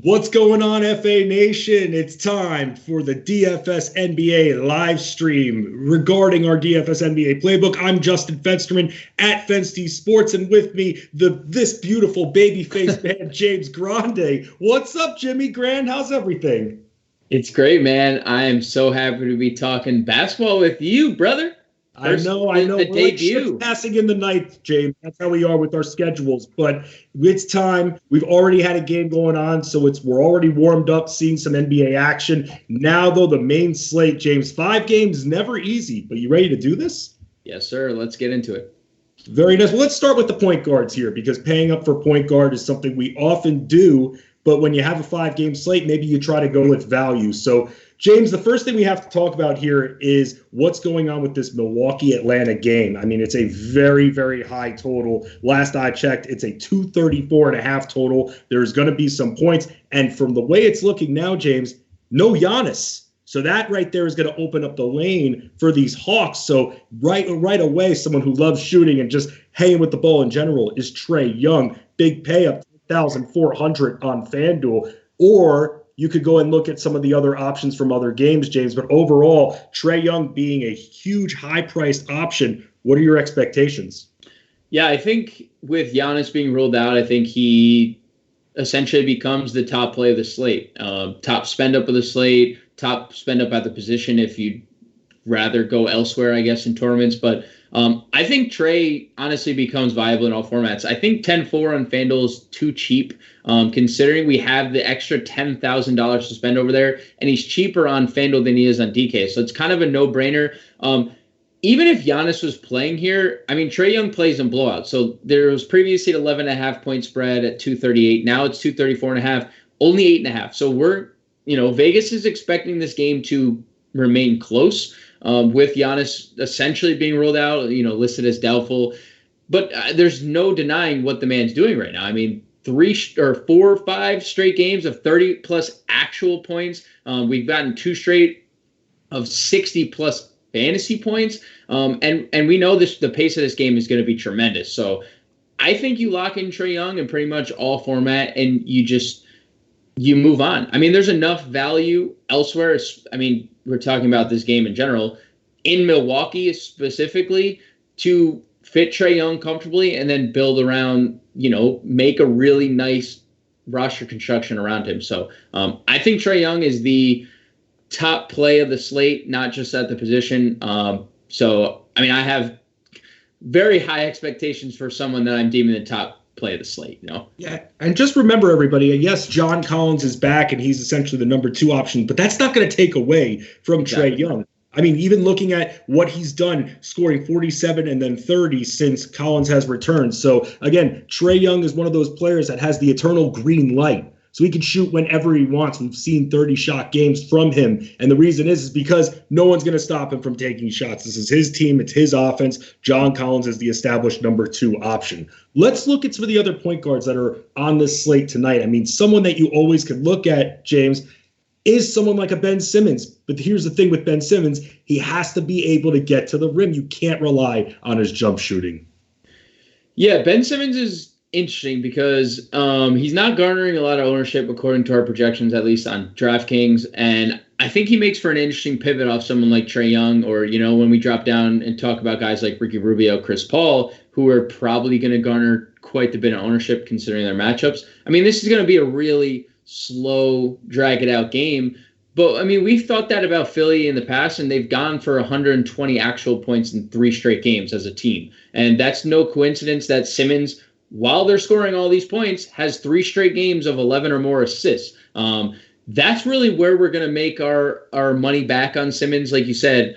What's going on, FA Nation? It's time for the DFS NBA live stream regarding our DFS NBA playbook. I'm Justin Fensterman at Fensty Sports, and with me, this beautiful baby-faced man, James Grande. What's up, Jimmy Grand? How's everything? It's great, man. I am so happy to be talking basketball with you, brother. I know. The We're debut. like passing in the night, James. That's how we are with our schedules. But it's time. We've already had a game going on, so we're already warmed up, seeing some NBA action. Now, though, the main slate, James. 5 games, never easy. But you ready to do this? Yes, sir. Let's get into it. Very nice. Well, let's start with the point guards here, because paying up for point guard is something we often do. But when you have a 5-game slate, maybe you try to go with value. So, James, the first thing we have to talk about here is what's going on with this Milwaukee-Atlanta game. I mean, it's a very, very high total. Last I checked, it's a 234.5 total. There's going to be some points. And from the way it's looking now, James, no Giannis. So that right there is going to open up the lane for these Hawks. So right away, someone who loves shooting and just hanging with the ball in general is Trey Young. Big pay up, 1,400 on FanDuel. Or you could go and look at some of the other options from other games, James. But overall, Trey Young being a huge, high-priced option, what are your expectations? Yeah, I think with Giannis being ruled out, I think he essentially becomes the top play of the slate. Top spend up of the slate, top spend up at the position if you'd rather go elsewhere, I guess, in tournaments. But I think Trey honestly becomes viable in all formats. I think 10-4 on FanDuel is too cheap, considering we have the extra $10,000 to spend over there, and he's cheaper on FanDuel than he is on DK. So it's kind of a no-brainer. Even if Giannis was playing here, I mean, Trey Young plays in blowouts. So there was previously an 11.5 point spread at 238. Now it's 234.5, only 8.5. So Vegas is expecting this game to remain close. With Giannis essentially being ruled out, listed as doubtful. But there's no denying what the man's doing right now. I mean, 4 or 5 straight games of 30-plus actual points. We've gotten 2 straight of 60-plus fantasy points. And we know the pace of this game is going to be tremendous. So I think you lock in Trey Young in pretty much all format, and you move on. I mean, there's enough value elsewhere. I mean, we're talking about this game in general, in Milwaukee specifically, to fit Trey Young comfortably and then build around, make a really nice roster construction around him. So I think Trey Young is the top play of the slate, not just at the position. So, I mean, I have very high expectations for someone that I'm deeming the top play of the slate, Yeah, and just remember, everybody, yes, John Collins is back and he's essentially the number 2 option, but that's not going to take away from Trey Young. I mean, even looking at what he's done, scoring 47 and then 30 since Collins has returned. So again, Trey Young is one of those players that has the eternal green light. So he can shoot whenever he wants. We've seen 30-shot games from him. And the reason is because no one's going to stop him from taking shots. This is his team. It's his offense. John Collins is the established number 2 option. Let's look at some of the other point guards that are on this slate tonight. I mean, someone that you always could look at, James, is someone like a Ben Simmons. But here's the thing with Ben Simmons. He has to be able to get to the rim. You can't rely on his jump shooting. Yeah, Ben Simmons is interesting because he's not garnering a lot of ownership according to our projections, at least on DraftKings. And I think he makes for an interesting pivot off someone like Trey Young, or, when we drop down and talk about guys like Ricky Rubio, Chris Paul, who are probably going to garner quite a bit of ownership considering their matchups. I mean, this is going to be a really slow, drag-it-out game. But, I mean, we've thought that about Philly in the past, and they've gone for 120 actual points in 3 straight games as a team. And that's no coincidence that Simmons, while they're scoring all these points, has 3 straight games of 11 or more assists. That's really where we're going to make our money back on Simmons. Like you said,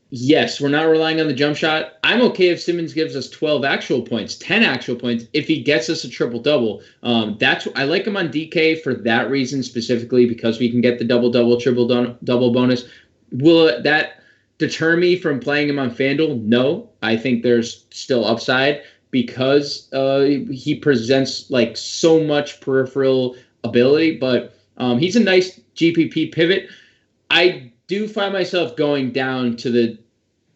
yes, we're not relying on the jump shot. I'm okay if Simmons gives us 12 actual points, 10 actual points, if he gets us a triple-double. I like him on DK for that reason specifically, because we can get the double-double, triple-double bonus. Will that deter me from playing him on FanDuel? No. I think there's still upside, because he presents like so much peripheral ability, but he's a nice GPP pivot. I do find myself going down to the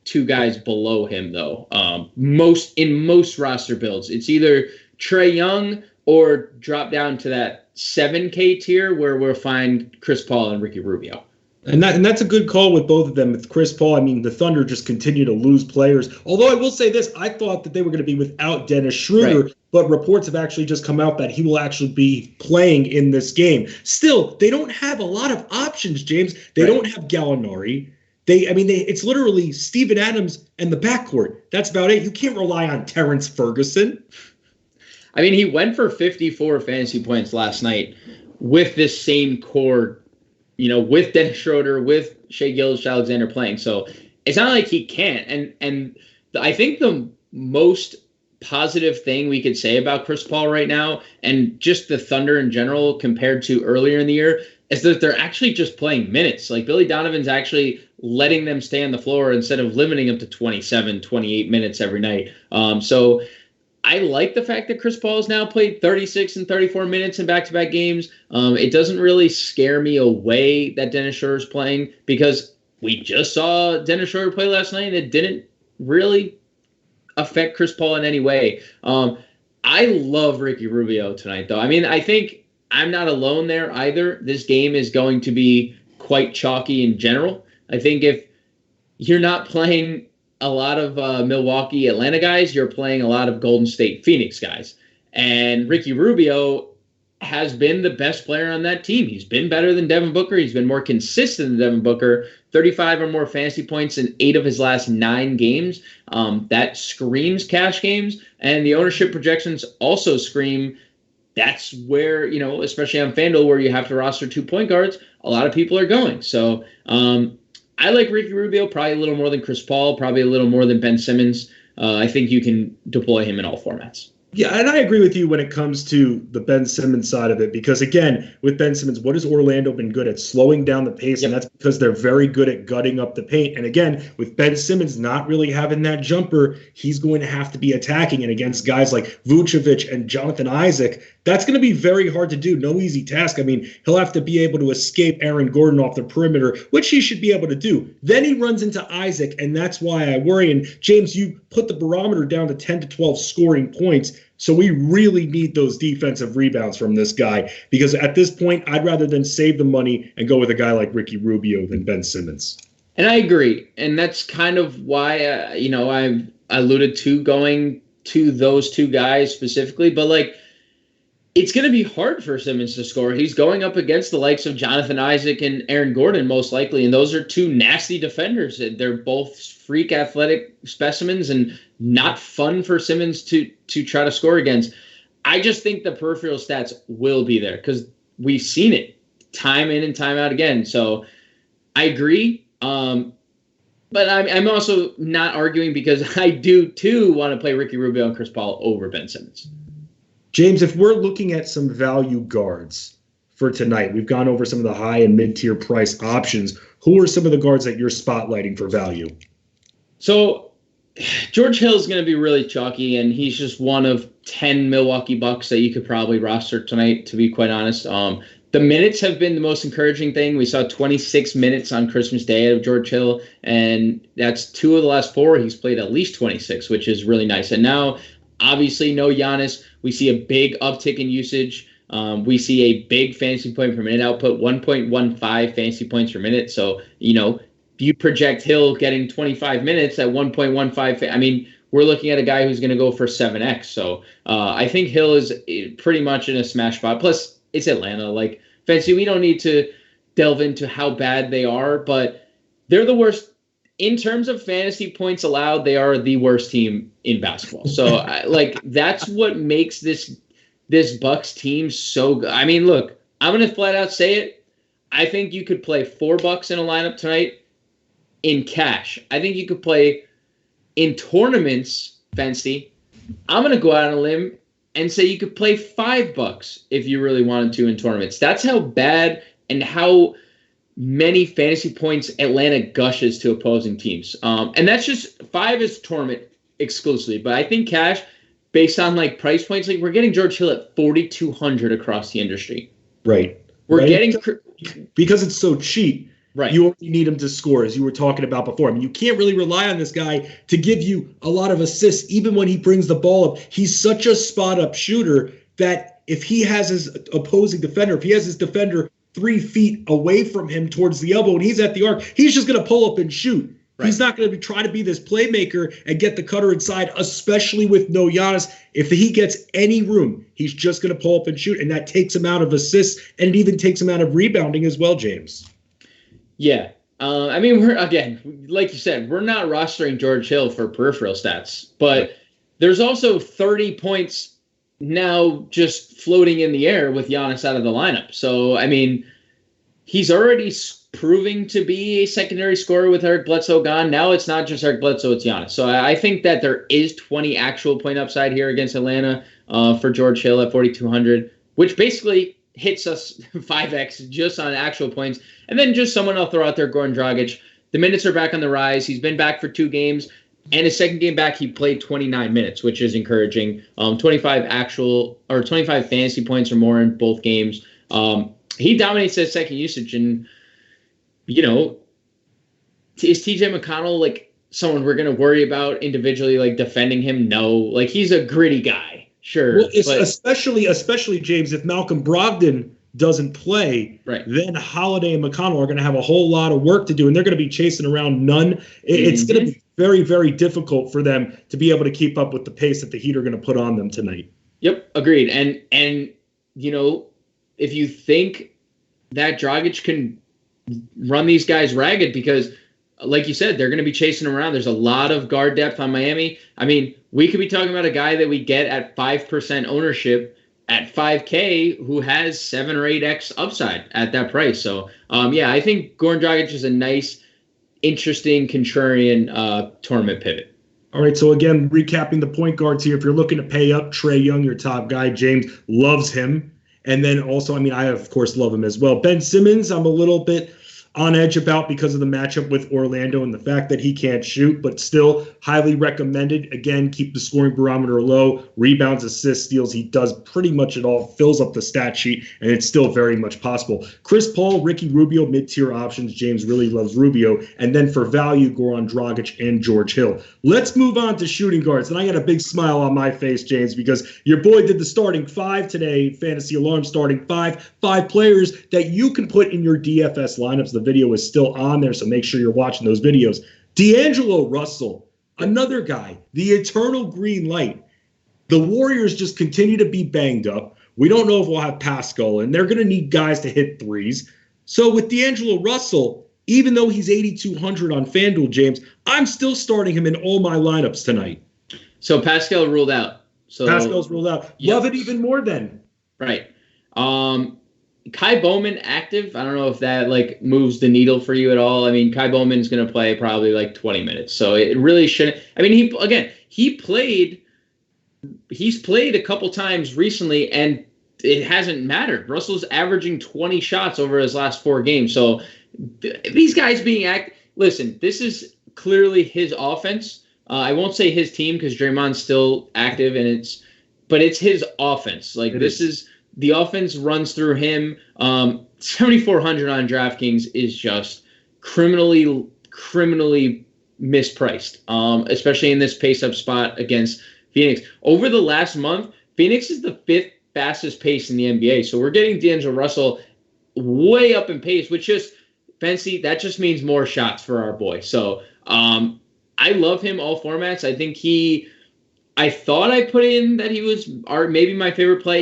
2 guys below him, though. Most roster builds, it's either Trey Young or drop down to that 7K tier where we'll find Chris Paul and Ricky Rubio. And that's a good call with both of them. With Chris Paul, I mean, the Thunder just continue to lose players. Although I will say this, I thought that they were going to be without Dennis Schroeder, right. But reports have actually just come out that he will actually be playing in this game. Still, they don't have a lot of options, James. They don't have Gallinari. It's literally Steven Adams and the backcourt. That's about it. You can't rely on Terrence Ferguson. I mean, he went for 54 fantasy points last night with this same core, with Dennis Schroeder, with Shai Gilgeous-Alexander playing. So it's not like he can't. And I think the most positive thing we could say about Chris Paul right now, and just the Thunder in general compared to earlier in the year, is that they're actually just playing minutes. Like Billy Donovan's actually letting them stay on the floor instead of limiting them to 27, 28 minutes every night. So I like the fact that Chris Paul has now played 36 and 34 minutes in back-to-back games. It doesn't really scare me away that Dennis Schroeder's playing, because we just saw Dennis Schroeder play last night and it didn't really affect Chris Paul in any way. I love Ricky Rubio tonight, though. I mean, I think I'm not alone there either. This game is going to be quite chalky in general. I think if you're not playing a lot of Milwaukee, Atlanta guys, you're playing a lot of Golden State, Phoenix guys. And Ricky Rubio has been the best player on that team. He's been better than Devin Booker. He's been more consistent than Devin Booker. 35 or more fantasy points in 8 of his last 9 games. That screams cash games. And the ownership projections also scream that's where, especially on FanDuel where you have to roster 2 point guards, a lot of people are going. So I like Ricky Rubio probably a little more than Chris Paul, probably a little more than Ben Simmons. I think you can deploy him in all formats. Yeah, and I agree with you when it comes to the Ben Simmons side of it, because again, with Ben Simmons, what has Orlando been good at? Slowing down the pace, and that's because they're very good at gutting up the paint. And again, with Ben Simmons not really having that jumper, he's going to have to be attacking. And against guys like Vucevic and Jonathan Isaac, that's going to be very hard to do. No easy task. I mean, he'll have to be able to escape Aaron Gordon off the perimeter, which he should be able to do. Then he runs into Isaac, and that's why I worry. And James, you put the barometer down to 10 to 12 scoring points. So we really need those defensive rebounds from this guy, because at this point, I'd rather than save the money and go with a guy like Ricky Rubio than Ben Simmons. And I agree. And that's kind of why, I've alluded to going to those 2 guys specifically. But, it's going to be hard for Simmons to score. He's going up against the likes of Jonathan Isaac and Aaron Gordon, most likely. And those are 2 nasty defenders. They're both freak athletic specimens and not fun for Simmons to try to score against. I just think the peripheral stats will be there because we've seen it time in and time out again. So I agree. But I'm also not arguing, because I do, too, want to play Ricky Rubio and Chris Paul over Ben Simmons. James, if we're looking at some value guards for tonight, we've gone over some of the high and mid-tier price options. Who are some of the guards that you're spotlighting for value? So George Hill is going to be really chalky, and he's just one of 10 Milwaukee Bucks that you could probably roster tonight, to be quite honest. The minutes have been the most encouraging thing. We saw 26 minutes on Christmas Day out of George Hill, and that's 2 of the last 4. He's played at least 26, which is really nice. And now, obviously, no Giannis. We see a big uptick in usage. We see a big fantasy point per minute output, 1.15 fantasy points per minute. So, you project Hill getting 25 minutes at 1.15. I mean, we're looking at a guy who's going to go for 7x. So I think Hill is pretty much in a smash spot. Plus, it's Atlanta. Fantasy, we don't need to delve into how bad they are, but they're the worst. In terms of fantasy points allowed, they are the worst team in basketball. So, that's what makes this Bucks team so good. I mean, look, I'm going to flat out say it. I think you could play $4 in a lineup tonight in cash. I think you could play in tournaments, fancy. I'm going to go out on a limb and say you could play $5 if you really wanted to in tournaments. That's how bad and how many fantasy points Atlanta gushes to opposing teams. And that's just 5 is tournament exclusively. But I think cash, based on price points, we're getting George Hill at 4,200 across the industry. Right. We're getting because it's so cheap. Right. You only need him to score, as you were talking about before. I mean, you can't really rely on this guy to give you a lot of assists, even when he brings the ball up. He's such a spot-up shooter that if he has his opposing defender, if he has his defender 3 feet away from him towards the elbow and he's at the arc, he's just going to pull up and shoot. Right. He's not going to try to be this playmaker and get the cutter inside, especially with no Giannis. If he gets any room, he's just going to pull up and shoot, and that takes him out of assists, and it even takes him out of rebounding as well, James. Yeah. I mean, we're, again, like you said, we're not rostering George Hill for peripheral stats, but there's also 30 points now just floating in the air with Giannis out of the lineup. So, I mean, he's already proving to be a secondary scorer with Eric Bledsoe gone. Now it's not just Eric Bledsoe, it's Giannis. So I think that there is 20 actual point upside here against Atlanta for George Hill at 4,200, which basically hits us 5x just on actual points. And then just someone I'll throw out there, Goran Dragic. The minutes are back on the rise. He's been back for 2 games. And his second game back, he played 29 minutes, which is encouraging. 25 fantasy points or more in both games. He dominates that second usage, and you know, is TJ McConnell like someone we're going to worry about individually, like defending him? No, like he's a gritty guy, sure. Well, but especially James, if Malcolm Brogdon doesn't play, right, then Holiday and McConnell are going to have a whole lot of work to do, and they're going to be chasing around none. It's going to be very, very difficult for them to be able to keep up with the pace that the Heat are going to put on them tonight. Yep, agreed. And you know, if you think that Dragic can run these guys ragged, because like you said, they're going to be chasing around. There's a lot of guard depth on Miami. I mean, we could be talking about a guy that we get at 5% ownership at 5K who has 7 or 8x upside at that price. So, yeah, I think Goran Dragic is a nice, interesting, contrarian tournament pivot. All right, so again, recapping the point guards here. If you're looking to pay up, Trey Young, your top guy, James loves him. And then also, I mean, I, of course, love him as well. Ben Simmons, I'm a little bit on edge about because of the matchup with Orlando and the fact that he can't shoot, but still highly recommended. Again, keep the scoring barometer low. Rebounds, assists, steals. He does pretty much it all, fills up the stat sheet, and it's still very much possible. Chris Paul, Ricky Rubio, mid-tier options. James really loves Rubio. And then for value, Goran Dragic and George Hill. Let's move on to shooting guards. And I got a big smile on my face, James, because your boy did the starting 5 today, Fantasy Alarm starting 5 players that you can put in your DFS lineups. The video is still on there, so make sure you're watching those videos. D'Angelo Russell, another guy, the eternal green light. The Warriors just continue to be banged up. We don't know if we'll have Pascal, and they're going to need guys to hit threes. So with D'Angelo Russell, even though he's 8,200 on FanDuel, James, I'm still starting him in all my lineups tonight. So Pascal ruled out. So Pascal's ruled out. Yep. Love it even more then. Right. Kai Bowman active. I don't know if that like moves the needle for you at all. I mean, Kai Bowman's going to play probably like 20 minutes. So it really shouldn't. I mean, he's played a couple times recently and it hasn't mattered. Russell's averaging 20 shots over his last 4 games. So these guys being listen, this is clearly his offense. I won't say his team because Draymond's still active but it's his offense. Like this is the offense runs through him. 7,400 on DraftKings is just criminally mispriced, especially in this pace-up spot against Phoenix. Over the last month, Phoenix is the 5th fastest pace in the NBA. So we're getting D'Angelo Russell way up in pace, which just, fancy, that just means more shots for our boy. So I love him all formats. I think I thought I put in that he was maybe my favorite play.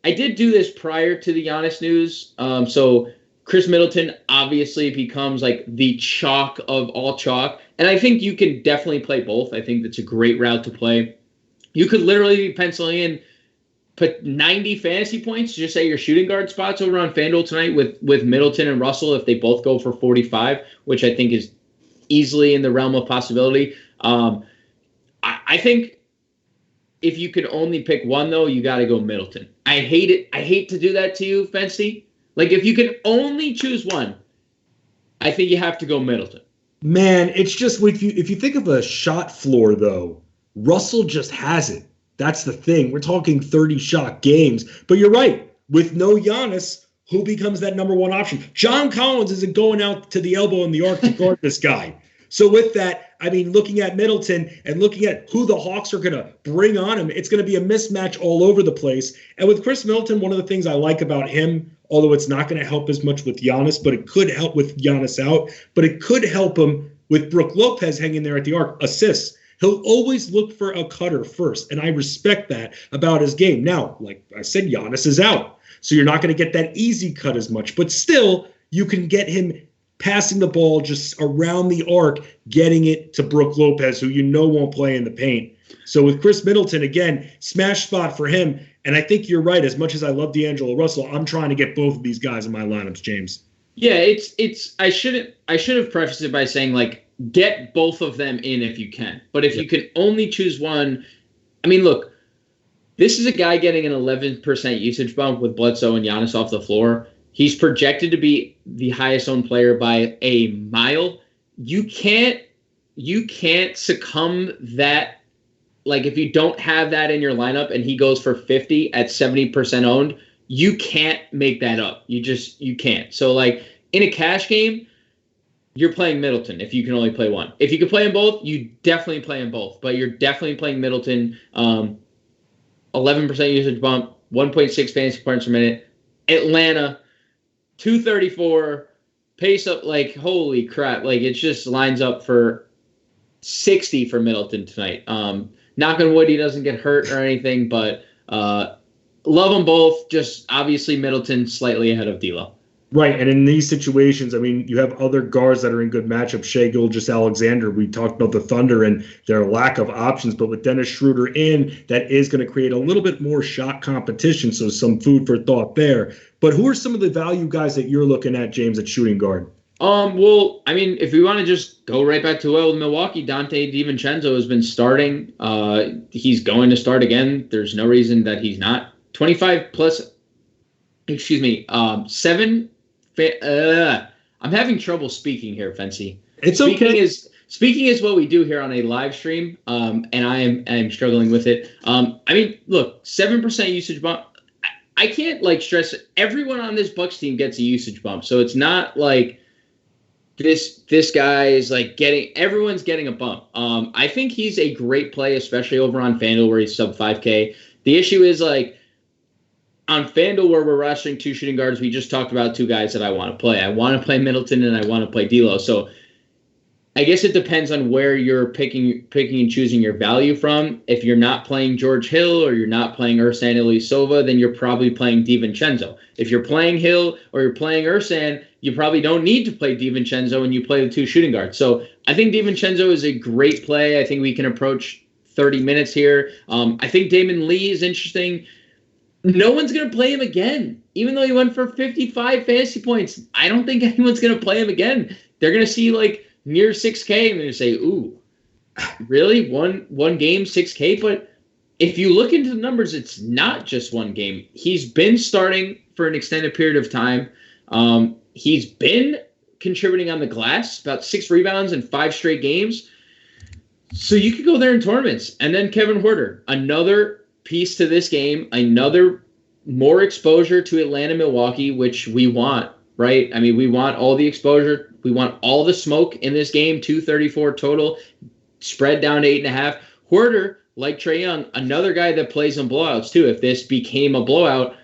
I did do this prior to the Giannis news. So Chris Middleton obviously becomes like the chalk of all chalk. And I think you can definitely play both. I think that's a great route to play. You could literally be penciling in, put 90 fantasy points just at your shooting guard spots over on FanDuel tonight with Middleton and Russell if they both go for 45, which I think is easily in the realm of possibility. I think if you could only pick one, though, you got to go Middleton. I hate it. I hate to do that to you, Fancy. Like, if you can only choose one, I think you have to go Middleton. Man, it's just, if you think of a shot floor, though, Russell just has it. That's the thing. We're talking 30-shot games. But you're right. With no Giannis, who becomes that number one option? John Collins isn't going out to the elbow in the arc to guard this guy. So with that, I mean, looking at Middleton and looking at who the Hawks are going to bring on him, it's going to be a mismatch all over the place. And with Chris Middleton, one of the things I like about him, although it's not going to help as much with Giannis, but it could help with Giannis out, but it could help him with Brook Lopez hanging there at the arc, assists. He'll always look for a cutter first, and I respect that about his game. Now, like I said, Giannis is out, so you're not going to get that easy cut as much, but still, you can get him passing the ball just around the arc, getting it to Brook Lopez, who you know won't play in the paint. So with Chris Middleton, again, smash spot for him, and I think you're right. As much as I love D'Angelo Russell, I'm trying to get both of these guys in my lineups, James. Yeah, it's I should have prefaced it by saying, like, get both of them in if you can. But if you can only choose one, I mean, look, this is a guy getting an 11% usage bump with Bledsoe and Giannis off the floor. He's projected to be the highest owned player by a mile. You can't succumb that. Like, if you don't have that in your lineup and he goes for 50 at 70% owned, you can't make that up. You can't. So, like, in a cash game, you're playing Middleton if you can only play one. If you can play them both, you definitely play them both. But you're definitely playing Middleton. 11% usage bump, 1.6 fantasy points per minute. Atlanta, 234, pace up, like, holy crap. Like, it just lines up for 60 for Middleton tonight. Knock on wood, he doesn't get hurt or anything, but love them both. Just obviously Middleton slightly ahead of D'Lo. Right, and in these situations, I mean, you have other guards that are in good matchups. Shai Gilgeous-Alexander, we talked about the Thunder and their lack of options, but with Dennis Schroeder in, that is going to create a little bit more shot competition, so some food for thought there. But who are some of the value guys that you're looking at, James, at shooting guard? Well, I mean, if we want to just go right back to Milwaukee, Dante Vincenzo has been starting. He's going to start again. There's no reason that he's not. 25 plus, 7. I'm having trouble speaking here, Fency. It's okay. Speaking is what we do here on a live stream, and I am struggling with it. I mean, look, 7% usage bump. I can't, like, stress it. Everyone on this Bucks team gets a usage bump, so it's not like this guy is, like, everyone's getting a bump. I think he's a great play, especially over on FanDuel where he's sub 5K. The issue is, like, on FanDuel, where we're rostering two shooting guards, we just talked about two guys that I want to play. I want to play Middleton and I want to play D'Lo. So I guess it depends on where you're picking and choosing your value from. If you're not playing George Hill or you're not playing Ersan Ilyasova, then you're probably playing DiVincenzo. If you're playing Hill or you're playing Ersan, you probably don't need to play DiVincenzo and you play the two shooting guards. So I think DiVincenzo is a great play. I think we can approach 30 minutes here. I think Damon Lee is interesting. No one's going to play him again, even though he went for 55 fantasy points. I don't think anyone's going to play him again. They're going to see, like, near 6K, and they're going to say, ooh, really? One game, 6K? But if you look into the numbers, it's not just one game. He's been starting for an extended period of time. He's been contributing on the glass, about 6 rebounds in 5 straight games. So you could go there in tournaments. And then Kevin Huerter, another piece to this game, another more exposure to Atlanta, Milwaukee, which we want, right? I mean, we want all the exposure. We want all the smoke in this game, 234 total, spread down to 8.5. Huerter, like Trey Young, another guy that plays in blowouts too. If this became a blowout,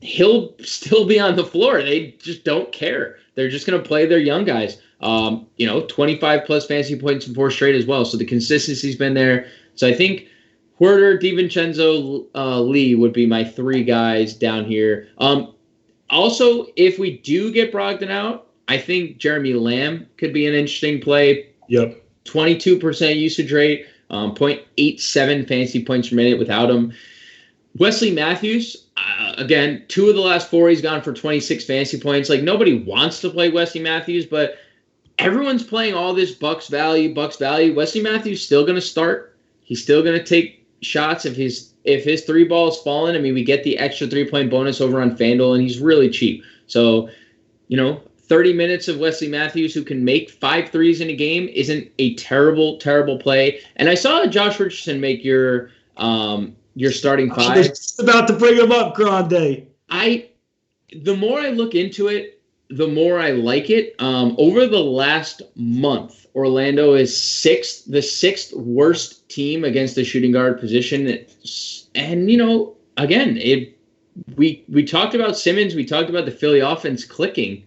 he'll still be on the floor. They just don't care. They're just going to play their young guys. 25 plus fantasy points in 4 straight as well. So the consistency's been there. So I think Huerter, DiVincenzo, Lee would be my 3 guys down here. Also, if we do get Brogdon out, I think Jeremy Lamb could be an interesting play. Yep. 22% usage rate, 0.87 fantasy points per minute without him. Wesley Matthews, again, 2 of the last 4, he's gone for 26 fantasy points. Like, nobody wants to play Wesley Matthews, but everyone's playing all this Bucks value. Wesley Matthews still going to start. He's still going to take shots if his 3 balls fallen. I mean, we get the extra 3-point bonus over on FanDuel, and he's really cheap. So, 30 minutes of Wesley Matthews who can make 5 threes in a game isn't a terrible, terrible play. And I saw Josh Richardson make your starting 5. I was just about to bring him up, Grande. The more I look into it, the more I like it. Over the last month, Orlando is the sixth worst team against the shooting guard position. And, again, we talked about Simmons. We talked about the Philly offense clicking.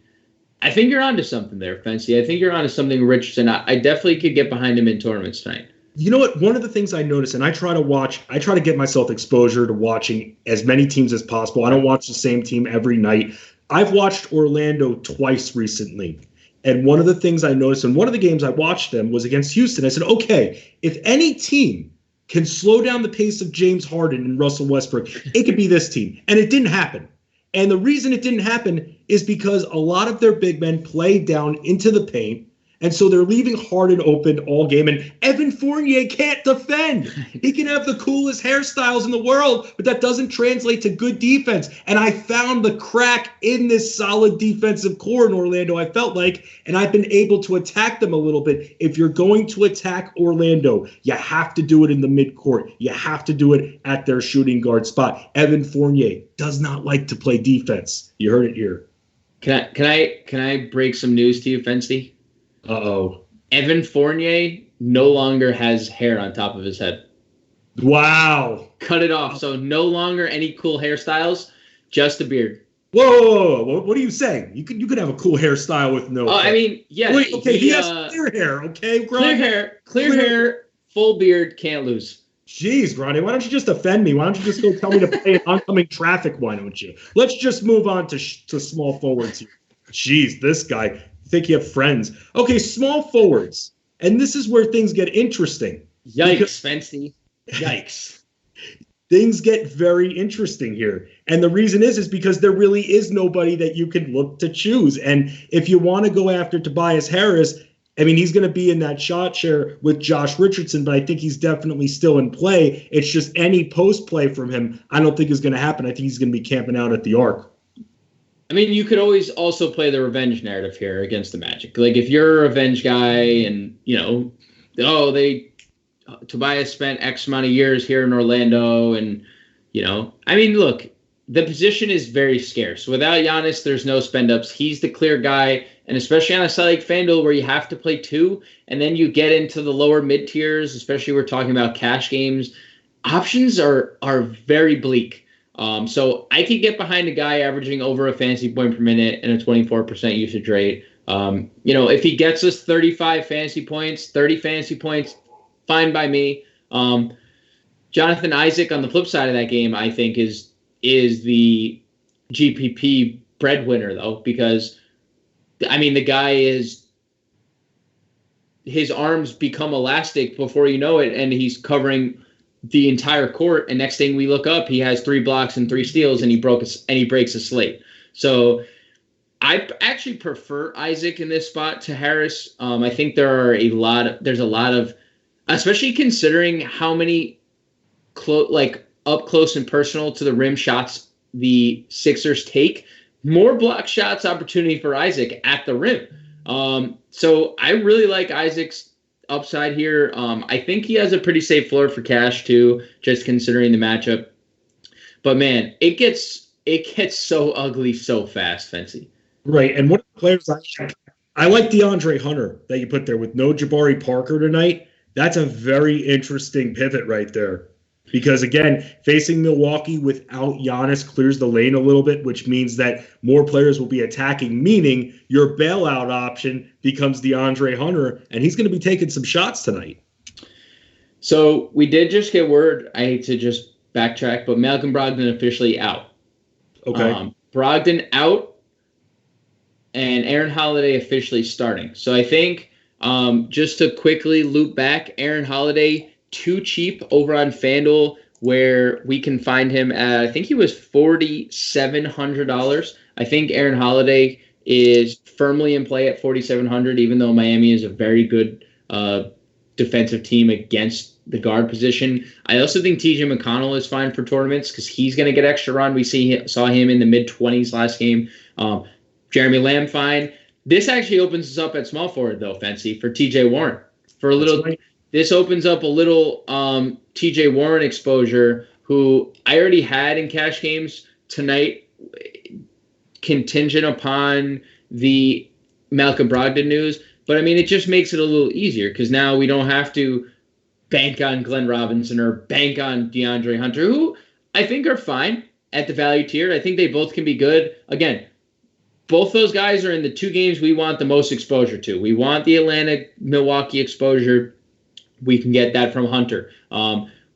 I think you're onto something there, Fancy. I think you're onto something, Richardson. I definitely could get behind him in tournaments tonight. You know what? One of the things I notice, and I try to get myself exposure to watching as many teams as possible. I don't watch the same team every night. I've watched Orlando twice recently. And one of the things I noticed in one of the games I watched them was against Houston. I said, okay, if any team can slow down the pace of James Harden and Russell Westbrook, it could be this team. And it didn't happen. And the reason it didn't happen is because a lot of their big men played down into the paint. And so they're leaving Harden open all game. And Evan Fournier can't defend. He can have the coolest hairstyles in the world, but that doesn't translate to good defense. And I found the crack in this solid defensive core in Orlando, I felt like, and I've been able to attack them a little bit. If you're going to attack Orlando, you have to do it in the midcourt. You have to do it at their shooting guard spot. Evan Fournier does not like to play defense. You heard it here. Can I break some news to you, Fancy? Uh-oh. Evan Fournier no longer has hair on top of his head. Wow. Cut it off. So no longer any cool hairstyles, just a beard. Whoa. What are you saying? You could have a cool hairstyle with no hair. I mean, yeah. Wait, okay, he has clear hair, okay? Clear hair, full beard, can't lose. Jeez, Gronny, why don't you just offend me? Why don't you just go tell me to play oncoming traffic? Why don't you? Let's just move on to small forwards here. Jeez, this guy. Think you have friends. Okay, small forwards. And this is where things get interesting. Yikes, Fancy. Yikes. Things get very interesting here. And the reason is because there really is nobody that you can look to choose. And if you want to go after Tobias Harris, I mean, he's going to be in that shot share with Josh Richardson, but I think he's definitely still in play. It's just any post play from him, I don't think is going to happen. I think he's going to be camping out at the arc. I mean, you could always also play the revenge narrative here against the Magic. Like, if you're a revenge guy and, Tobias spent X amount of years here in Orlando and, I mean, look, the position is very scarce. Without Giannis, there's no spend-ups. He's the clear guy, and especially on a site like FanDuel where you have to play two, and then you get into the lower mid-tiers, especially we're talking about cash games, options are very bleak. So I could get behind a guy averaging over a fantasy point per minute and a 24% usage rate. If he gets us 35 fantasy points, 30 fantasy points, fine by me. Jonathan Isaac on the flip side of that game, I think is the GPP breadwinner though, because I mean, the guy his arms become elastic before you know it. And he's covering the entire court, and next thing we look up, he has 3 blocks and 3 steals, and he breaks a slate. So I actually prefer Isaac in this spot to Harris. I think there's a lot of, especially considering how many up close and personal to the rim shots the Sixers take, more block shots opportunity for Isaac at the rim. So I really like Isaac's upside here. I think he has a pretty safe floor for cash too, just considering the matchup. But man, it gets so ugly so fast, Fancy. Right, and one of the players I like DeAndre Hunter that you put there with no Jabari Parker tonight. That's a very interesting pivot right there. Because, again, facing Milwaukee without Giannis clears the lane a little bit, which means that more players will be attacking, meaning your bailout option becomes DeAndre Hunter, and he's going to be taking some shots tonight. So we did just get word, I hate to just backtrack, but Malcolm Brogdon officially out. Okay. Brogdon out, and Aaron Holiday officially starting. So I think just to quickly loop back, Aaron Holiday too cheap over on FanDuel, where we can find him at, I think he was $4,700. I think Aaron Holiday is firmly in play at $4,700, even though Miami is a very good defensive team against the guard position. I also think TJ McConnell is fine for tournaments because he's going to get extra run. We saw him in the mid-20s last game. Jeremy Lamb fine. This actually opens us up at small forward, though, Fancy, for TJ Warren. For a little. This opens up a little TJ Warren exposure, who I already had in cash games tonight. contingent upon the Malcolm Brogdon news. But I mean, it just makes it a little easier because now we don't have to bank on Glenn Robinson or bank on DeAndre Hunter, who I think are fine at the value tier. I think they both can be good. Again, both those guys are in the 2 games we want the most exposure to. We want the Atlanta-Milwaukee exposure. We can get that from Hunter.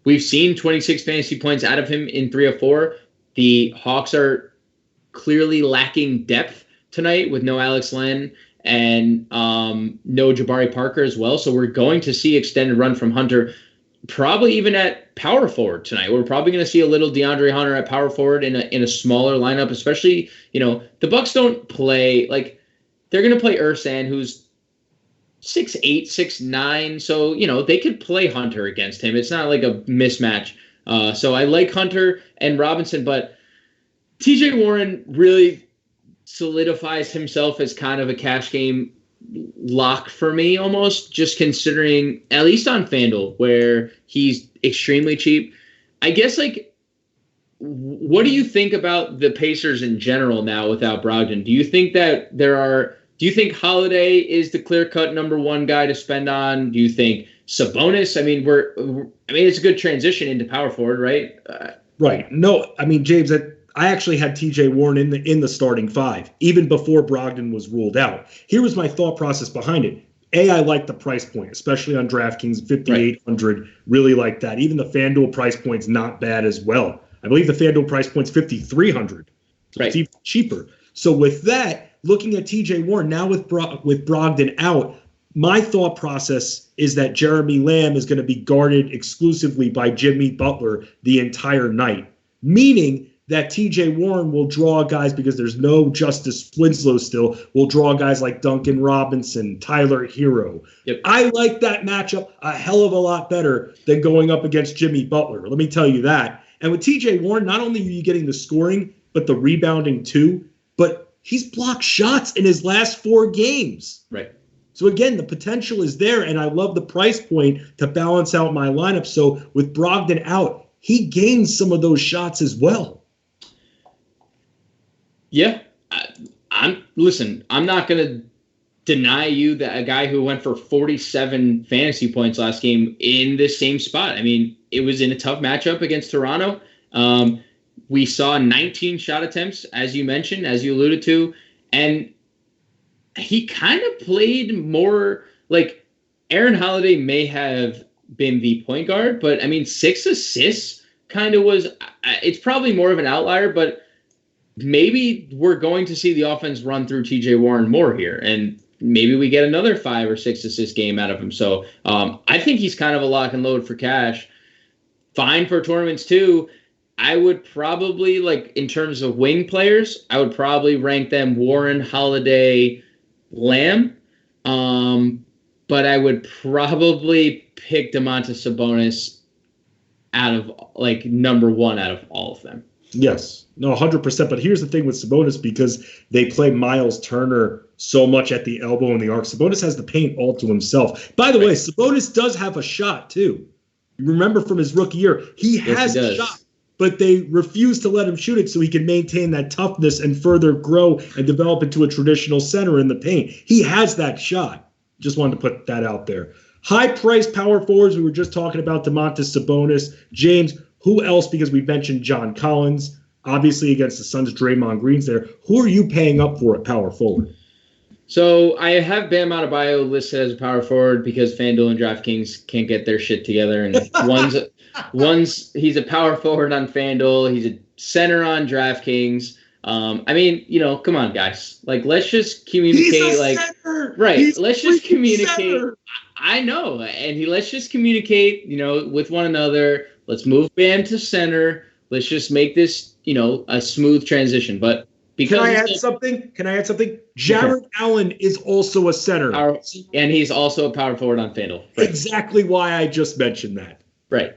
We've seen 26 fantasy points out of him in 3 of 4. The Hawks are clearly lacking depth tonight with no Alex Len and no Jabari Parker as well. So we're going to see extended run from Hunter, probably even at power forward tonight. We're probably going to see a little DeAndre Hunter at power forward in a smaller lineup, especially, the Bucks don't play, they're going to play Ersan, who's 6'8", 6'9", so, they could play Hunter against him. It's not like a mismatch. So I like Hunter and Robinson, but TJ Warren really solidifies himself as kind of a cash game lock for me, almost, just considering, at least on FanDuel, where he's extremely cheap. I guess, what do you think about the Pacers in general now without Brogdon? Do you think that do you think Holiday is the clear-cut number 1 guy to spend on? Do you think Sabonis? I mean, it's a good transition into power forward, right? Right. No, I mean, James, I actually had TJ Warren in the starting 5, even before Brogdon was ruled out. Here was my thought process behind it. I like the price point, especially on DraftKings, 5,800. Right. Really like that. Even the FanDuel price point's not bad as well. I believe the FanDuel price point's 5,300. So right. It's even cheaper. So with that, looking at TJ Warren, now with Brogdon out, my thought process is that Jeremy Lamb is going to be guarded exclusively by Jimmy Butler the entire night, meaning that TJ Warren will draw guys, because there's no Justice Winslow still, will draw guys like Duncan Robinson, Tyler Hero. Yep. I like that matchup a hell of a lot better than going up against Jimmy Butler. Let me tell you that. And with TJ Warren, not only are you getting the scoring, but the rebounding too, but he's blocked shots in his last 4 games. Right. So again, the potential is there, and I love the price point to balance out my lineup. So with Brogdon out, he gains some of those shots as well. Yeah, I'm not going to deny you that a guy who went for 47 fantasy points last game in the same spot. I mean, it was in a tough matchup against Toronto. We saw 19 shot attempts, as you mentioned, as you alluded to, and he kind of played more like Aaron Holiday may have been the point guard, but I mean, 6 assists kind of was, it's probably more of an outlier, but maybe we're going to see the offense run through TJ Warren more here, and maybe we get another 5 or 6 assist game out of him. So I think he's kind of a lock and load for cash. Fine for tournaments too. I would probably, in terms of wing players, I would probably rank them Warren, Holiday, Lamb. But I would probably pick Domantas Sabonis out of number 1 out of all of them. Yes, no, 100%. But here's the thing with Sabonis, because they play Miles Turner so much at the elbow and the arc. Sabonis has the paint all to himself. By the way, Sabonis does have a shot too. You remember from his rookie year, he has a shot, but they refuse to let him shoot it so he can maintain that toughness and further grow and develop into a traditional center in the paint. He has that shot. Just wanted to put that out there. High-priced power forwards. We were just talking about Domantas Sabonis. James, who else? Because we mentioned John Collins, obviously against the Suns, Draymond Green's there. Who are you paying up for at power forward? So I have Bam Adebayo listed as a power forward because FanDuel and DraftKings can't get their shit together. And he's a power forward on FanDuel. He's a center on DraftKings. I mean, come on, guys. Let's just communicate. He's a center. Right. Let's just communicate. Center. I know. And let's just communicate, with one another. Let's move Bam to center. Let's just make this, a smooth transition. But because Can I add something? Jared Allen is also a center. And he's also a power forward on FanDuel. Right. Exactly why I just mentioned that. Right.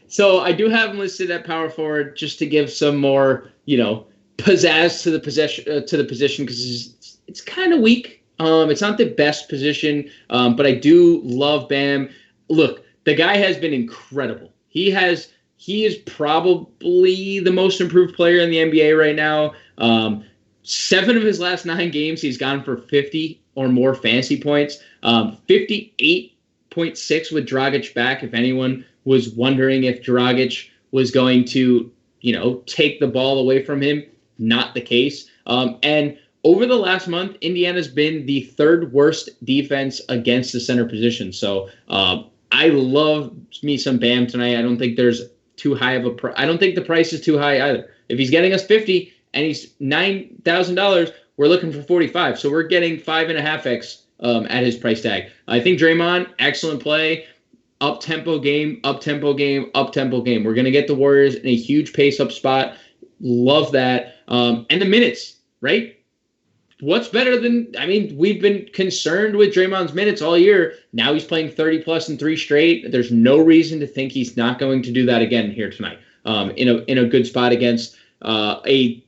So I do have him listed at power forward just to give some more, pizzazz to the position because it's kind of weak. It's not the best position, but I do love Bam. Look, the guy has been incredible. He is probably the most improved player in the NBA right now. 7 of his last 9 games, he's gone for 50 or more fantasy points. 58.6 with Dragic back. If anyone was wondering if Dragic was going to, take the ball away from him, not the case. And over the last month, Indiana's been the 3rd worst defense against the center position. So I love me some Bam tonight. I don't think there's too high of a price. I don't think the price is too high either. If he's getting us 50 and he's $9,000, we're looking for 45. So we're getting 5.5x at his price tag. I think Draymond, excellent play. Up-tempo game, up-tempo game, up-tempo game. We're going to get the Warriors in a huge pace-up spot. Love that. And the minutes, right? What's better than, we've been concerned with Draymond's minutes all year. Now he's playing 30-plus in 3 straight. There's no reason to think he's not going to do that again here tonight in a good spot against a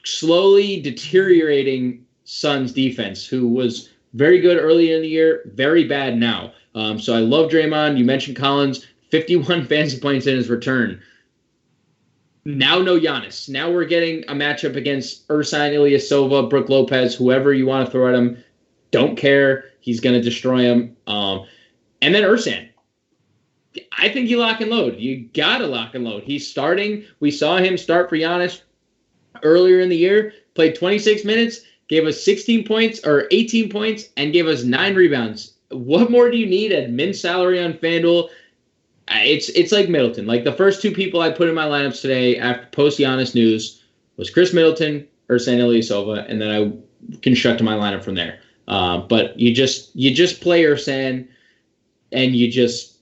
slowly deteriorating Suns defense, who was very good earlier in the year, very bad now. So I love Draymond. You mentioned Collins, 51 fantasy points in his return. Now no Giannis. Now we're getting a matchup against Ersan Ilyasova, Brook Lopez, whoever you want to throw at him. Don't care. He's going to destroy him. And then Ersan. I think you lock and load. You got to lock and load. He's starting. We saw him start for Giannis earlier in the year, played 26 minutes, gave us 16 points or 18 points, and gave us 9 rebounds. What more do you need at min salary on FanDuel? It's like Middleton. Like the first 2 people I put in my lineups today after post Giannis news was Chris Middleton, Ersan Ilyasova, and then I constructed my lineup from there. But you just play Ersan, and you just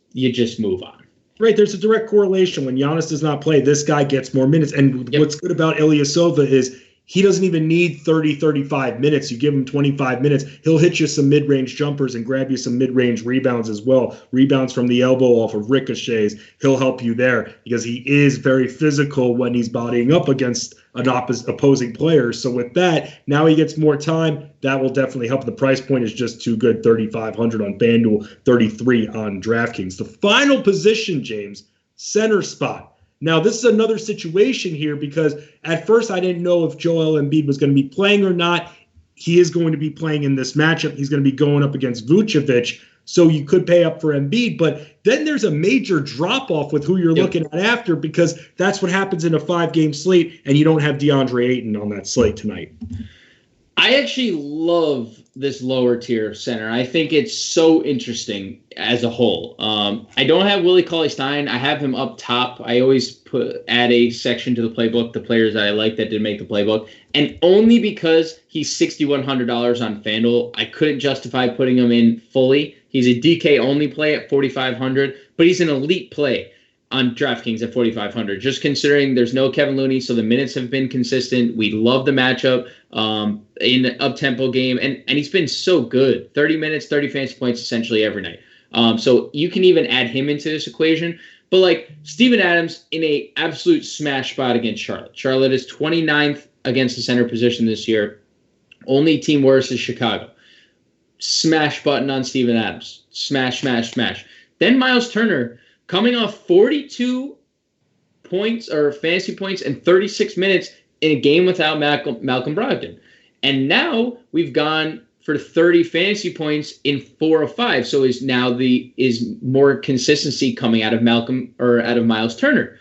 move on. Right, there's a direct correlation. When Giannis does not play, this guy gets more minutes. And what's good about Ilyasova is he doesn't even need 30, 35 minutes. You give him 25 minutes, he'll hit you some mid-range jumpers and grab you some mid-range rebounds as well. Rebounds from the elbow off of ricochets. He'll help you there because he is very physical when he's bodying up against an opposing player. So with that, now he gets more time. That will definitely help. The price point is just too good. 3,500 on FanDuel, 33 on DraftKings. The final position, James, center spot. Now, this is another situation here because at first I didn't know if Joel Embiid was going to be playing or not. He is going to be playing in this matchup. He's going to be going up against Vucevic, so you could pay up for Embiid. But then there's a major drop-off with who you're looking at after, because that's what happens in a 5-game slate, and you don't have DeAndre Ayton on that slate tonight. I actually love this lower tier center. I think it's so interesting as a whole. I don't have Willie Cauley-Stein. I have him up top. I always add a section to the playbook, the players that I like that did make the playbook. And only because he's $6,100 on FanDuel, I couldn't justify putting him in fully. He's a DK only play at $4,500, but he's an elite play on DraftKings at $4,500. Just considering there's no Kevin Looney, so the minutes have been consistent. We love the matchup in the up-tempo game, and he's been so good. 30 minutes, 30 fantasy points essentially every night. So you can even add him into this equation. But like Steven Adams in a absolute smash spot against Charlotte. Charlotte is 29th against the center position this year. Only team worse is Chicago. Smash button on Steven Adams. Smash, smash, smash. Then Miles Turner, coming off 42 points or fantasy points in 36 minutes in a game without Malcolm Brogdon. And now we've gone for 30 fantasy points in 4 of 5. So is more consistency coming out of Miles Turner.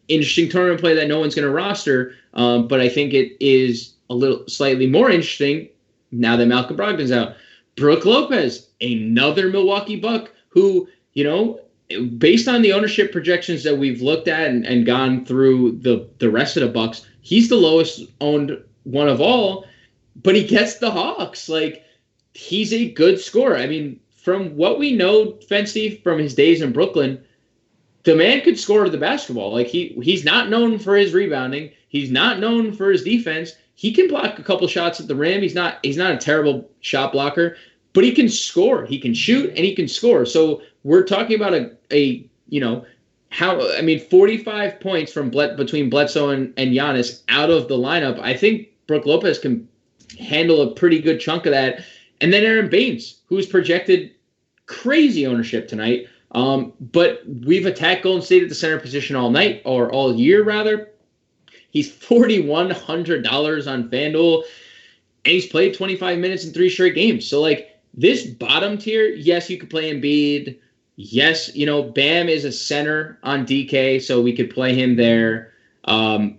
Interesting tournament play that no one's going to roster. But I think it is a little slightly more interesting now that Malcolm Brogdon's out. Brook Lopez, another Milwaukee Buck who, based on the ownership projections that we've looked at and gone through the rest of the Bucks, he's the lowest owned one of all, but he gets the Hawks. Like, he's a good scorer. I mean, from what we know, Fency, from his days in Brooklyn, the man could score the basketball. Like, he's not known for his rebounding. He's not known for his defense. He can block a couple shots at the rim. He's not a terrible shot blocker, but he can score. He can shoot and he can score. So we're talking about 45 points from between Bledsoe and Giannis out of the lineup. I think Brook Lopez can handle a pretty good chunk of that. And then Aaron Baines, who's projected crazy ownership tonight. But we've attacked Golden State at the center position all night, or all year rather. He's $4,100 on FanDuel. and he's played 25 minutes in 3 straight games. So, like, this bottom tier, yes, you could play Embiid. Yes, Bam is a center on DK, so we could play him there.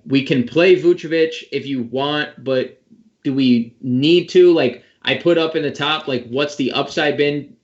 We can play Vucevic if you want, but do we need to? Like, I put up in the top, like, what's the upside been?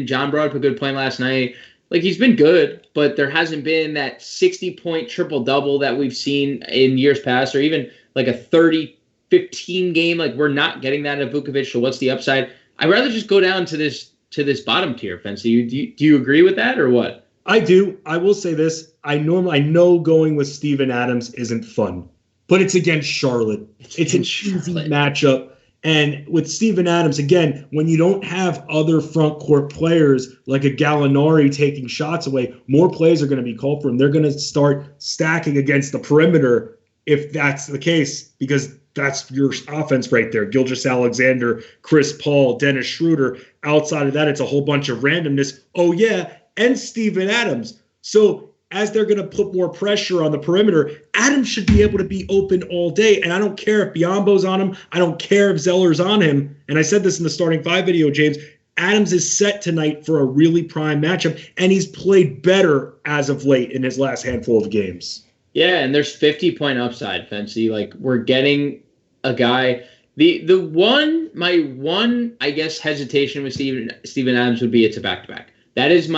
John brought up a good point last night. Like, he's been good, but there hasn't been that 60-point triple-double that we've seen in years past, or even like a 30-15 game. Like, we're not getting that at Vucevic, so what's the upside? I'd rather just go down to this bottom tier, Fancy. Do you agree with that, or what? I do. I will say this. I know going with Steven Adams isn't fun, but it's against Charlotte. It's an easy matchup. And with Steven Adams, again, when you don't have other front court players like a Gallinari taking shots away, more plays are going to be called for him. They're going to start stacking against the perimeter if that's the case, because that's your offense right there. Gilgeous-Alexander, Chris Paul, Dennis Schroeder. Outside of that, it's a whole bunch of randomness. Oh, yeah, and Steven Adams. So as they're going to put more pressure on the perimeter, Adams should be able to be open all day. And I don't care if Biyombo's on him. I don't care if Zeller's on him. And I said this in the starting 5 video, James. Adams is set tonight for a really prime matchup, and he's played better as of late in his last handful of games. Yeah, and there's 50-point upside, Fancy. Like, we're getting a guy. My one, I guess, hesitation with Steven Adams would be it's a back-to-back. That is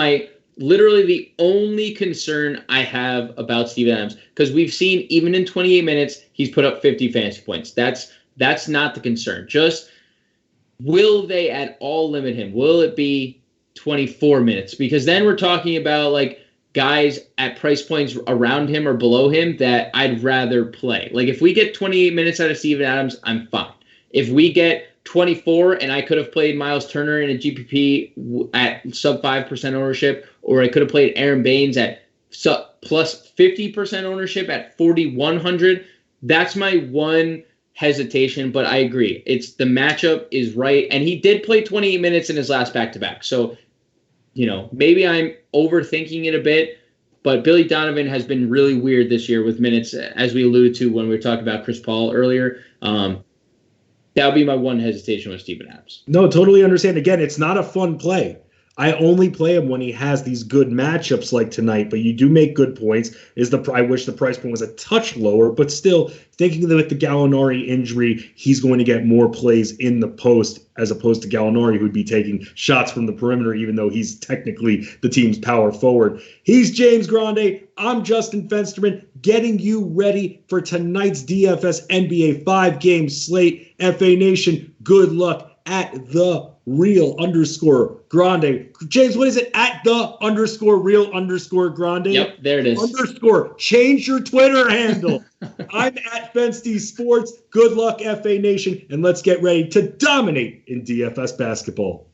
literally the only concern I have about Steven Adams, because we've seen even in 28 minutes he's put up 50 fantasy points. That's not the concern. Just, will they at all limit him? Will it be 24 minutes? Because then we're talking about like guys at price points around him or below him that I'd rather play. Like, if we get 28 minutes out of Steven Adams, I'm fine. If we get 24 and I could have played Miles Turner in a GPP at sub 5% ownership, or I could have played Aaron Baines at plus 50% ownership at 4,100. That's my one hesitation, but I agree. It's the matchup is right. And he did play 28 minutes in his last back-to-back. So, maybe I'm overthinking it a bit, but Billy Donovan has been really weird this year with minutes, as we alluded to when we were talking about Chris Paul earlier. That would be my one hesitation with Steven Adams. No, totally understand. Again, it's not a fun play. I only play him when he has these good matchups like tonight, but you do make good points. I wish the price point was a touch lower, but still, thinking that with the Gallinari injury, he's going to get more plays in the post as opposed to Gallinari, who'd be taking shots from the perimeter, even though he's technically the team's power forward. He's James Grande. I'm Justin Fensterman, getting you ready for tonight's DFS NBA 5-game slate. FA Nation, good luck at the _real_Grande. James, what is it? At the _real_Grande? Yep, there it is. _ Change your Twitter handle. I'm at Fensty Sports. Good luck, FA Nation, and let's get ready to dominate in DFS basketball.